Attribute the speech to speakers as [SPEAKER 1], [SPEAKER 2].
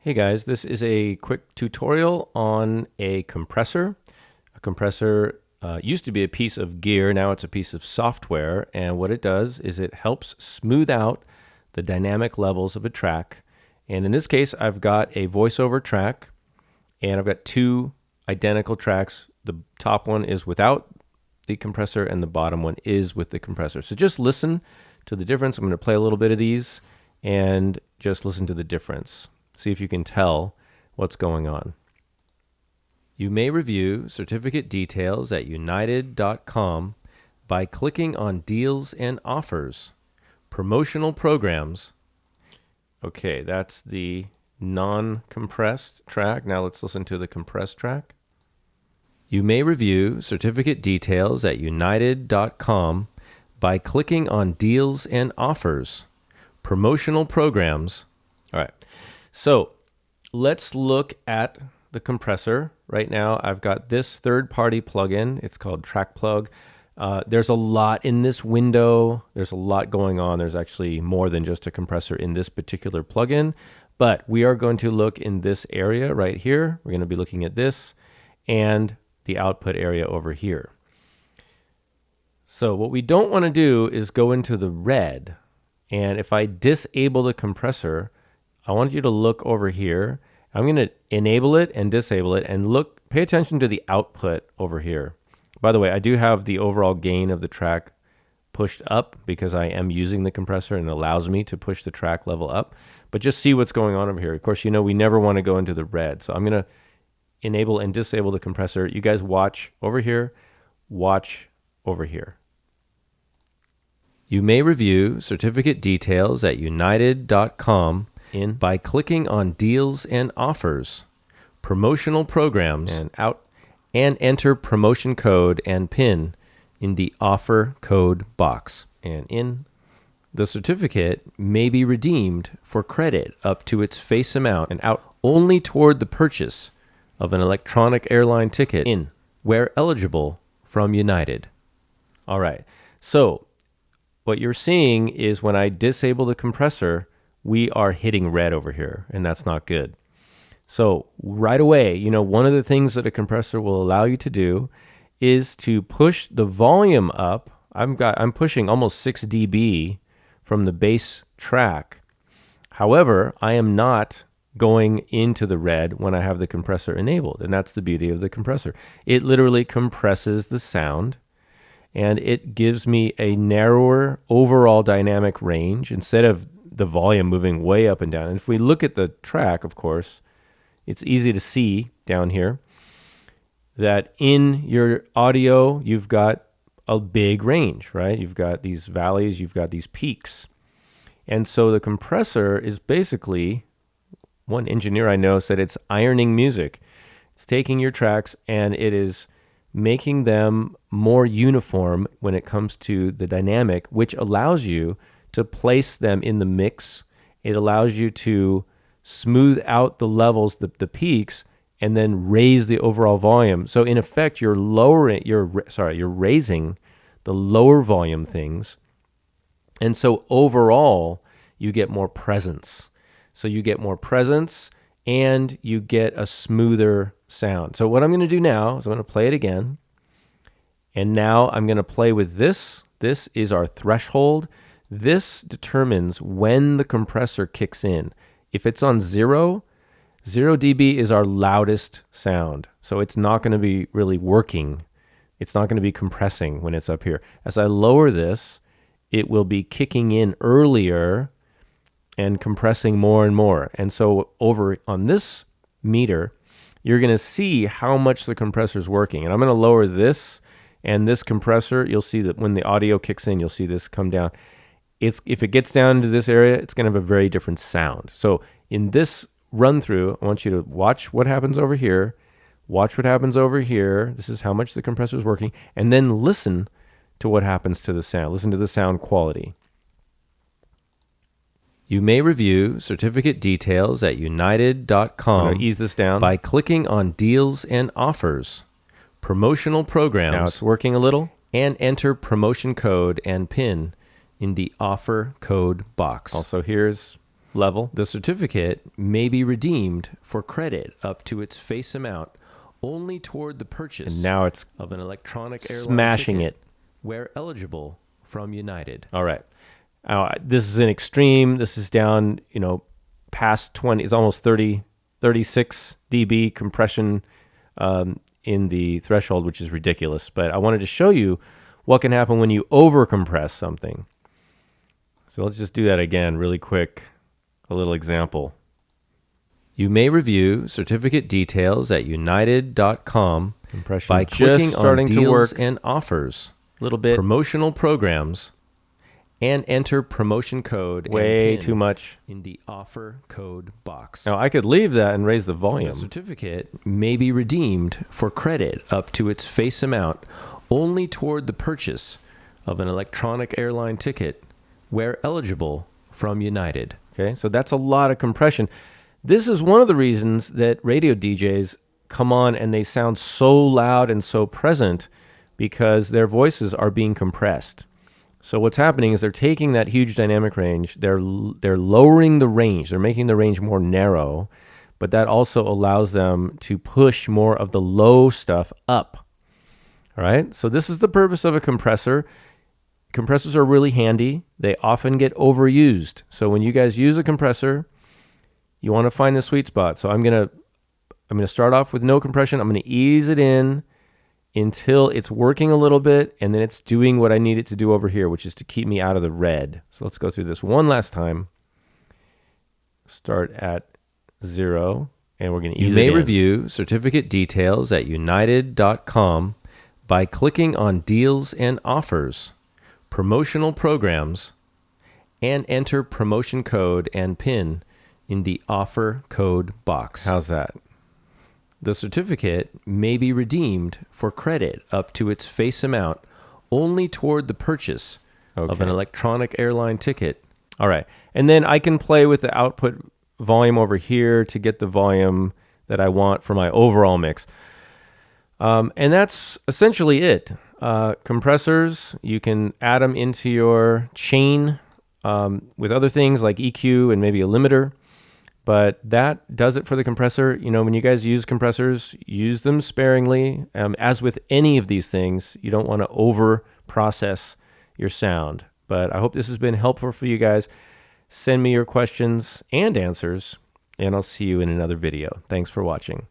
[SPEAKER 1] Hey guys, this is a quick tutorial on a compressor. A compressor used to be a piece of gear, now it's a piece of software, and what it does is it helps smooth out the dynamic levels of a track. And in this case, I've got a voiceover track, and I've got two identical tracks. The top one is without the compressor, and the bottom one is with the compressor. So just listen to the difference. I'm going to play a little bit of these, and just listen to the difference. See if you can tell what's going on. You may review certificate details at united.com by clicking on Deals and Offers, Promotional Programs. Okay, that's the non-compressed track. Now let's listen to the compressed track. You may review certificate details at united.com by clicking on Deals and Offers, Promotional Programs. All right. So let's look at the compressor. Right now, I've got this third-party plugin. It's called Track Plug. There's a lot in this window. There's a lot going on. There's actually more than just a compressor in this particular plugin. But we are going to look in this area right here. We're going to be looking at this and the output area over here. So what we don't want to do is go into the red. And if I disable the compressor, I want you to look over here. I'm going to enable it and disable it and pay attention to the output over here. By the way, I do have the overall gain of the track pushed up because I am using the compressor and it allows me to push the track level up. But just see what's going on over here. Of course, you know we never want to go into the red. So I'm going to enable and disable the compressor. You guys watch over here, watch over here. You may review certificate details at united.com by clicking on Deals and Offers, Promotional Programs, and enter promotion code and PIN in the offer code box. And in the certificate may be redeemed for credit up to its face amount and out only toward the purchase of an electronic airline ticket where eligible from United. All right. So what you're seeing is when I disable the compressor, we are hitting red over here, and that's not good. So right away, you know, one of the things that a compressor will allow you to do is to push the volume up. I'm pushing almost 6 dB from the bass track. However, I am not going into the red when I have the compressor enabled, and that's the beauty of the compressor. It literally compresses the sound, and it gives me a narrower overall dynamic range instead of the volume moving way up and down. And if we look at the track, of course, it's easy to see down here that in your audio, you've got a big range, right? You've got these valleys, you've got these peaks. And so the compressor is basically, one engineer I know said it's ironing music. It's taking your tracks and it is making them more uniform when it comes to the dynamic, which allows you to place them in the mix. It allows you to smooth out the levels, the peaks, and then raise the overall volume. So in effect, you're raising the lower volume things. And so overall, you get more presence. So you get more presence and you get a smoother sound. So what I'm going to do now is I'm going to play it again. And now I'm going to play with this. This is our threshold. This determines when the compressor kicks in. If it's on 0 dB is our loudest sound. So it's not going to be really working. It's not going to be compressing when it's up here. As I lower this, it will be kicking in earlier and compressing more and more. And so over on this meter, you're going to see how much the compressor is working. And I'm going to lower this and this compressor. You'll see that when the audio kicks in, you'll see this come down. If it gets down to this area, it's going to have a very different sound. So in this run through, I want you to watch what happens over here, watch what happens over here. This is how much the compressor is working, and then listen to what happens to the sound. Listen to the sound quality. You may review certificate details at united.com. I'm going to ease this down by clicking on Deals and Offers, Promotional Programs. Now it's working a little, and enter promotion code and PIN in the offer code box. Also, here's level. The certificate may be redeemed for credit up to its face amount only toward the purchase and now it's of an electronic airline smashing ticket, where eligible, from United. All right. This is an extreme. This is down, past 20. It's almost 36 dB compression in the threshold, which is ridiculous. But I wanted to show you what can happen when you overcompress something. So let's just do that again really quick. A little example. You may review certificate details at united.com by clicking on deals and offers, little bit promotional programs, and enter promotion code way too much in the offer code box. Now I could leave that and raise the volume. The certificate may be redeemed for credit up to its face amount only toward the purchase of an electronic airline ticket where eligible, from United. Okay, so that's a lot of compression. This is one of the reasons that radio DJs come on and they sound so loud and so present, because their voices are being compressed. So what's happening is they're taking that huge dynamic range, they're lowering the range, they're making the range more narrow, but that also allows them to push more of the low stuff up. All right, so this is the purpose of a compressor. Compressors are really handy. They often get overused. So when you guys use a compressor, you want to find the sweet spot. So I'm gonna start off with no compression. I'm gonna ease it in until it's working a little bit, and then it's doing what I need it to do over here, which is to keep me out of the red. So let's go through this one last time. Start at 0, and we're gonna ease it in. You may review certificate details at united.com by clicking on deals and offers, promotional programs, and enter promotion code and PIN in the offer code box. How's that? The certificate may be redeemed for credit up to its face amount only toward the purchase of an electronic airline ticket. All right. And then I can play with the output volume over here to get the volume that I want for my overall mix. And that's essentially it. Compressors, you can add them into your chain with other things like EQ and maybe a limiter. But that does it for the compressor. When you guys use compressors, use them sparingly. As with any of these things, you don't want to over process your sound. But I hope this has been helpful for you guys. Send me your questions and answers, and I'll see you in another video. Thanks for watching.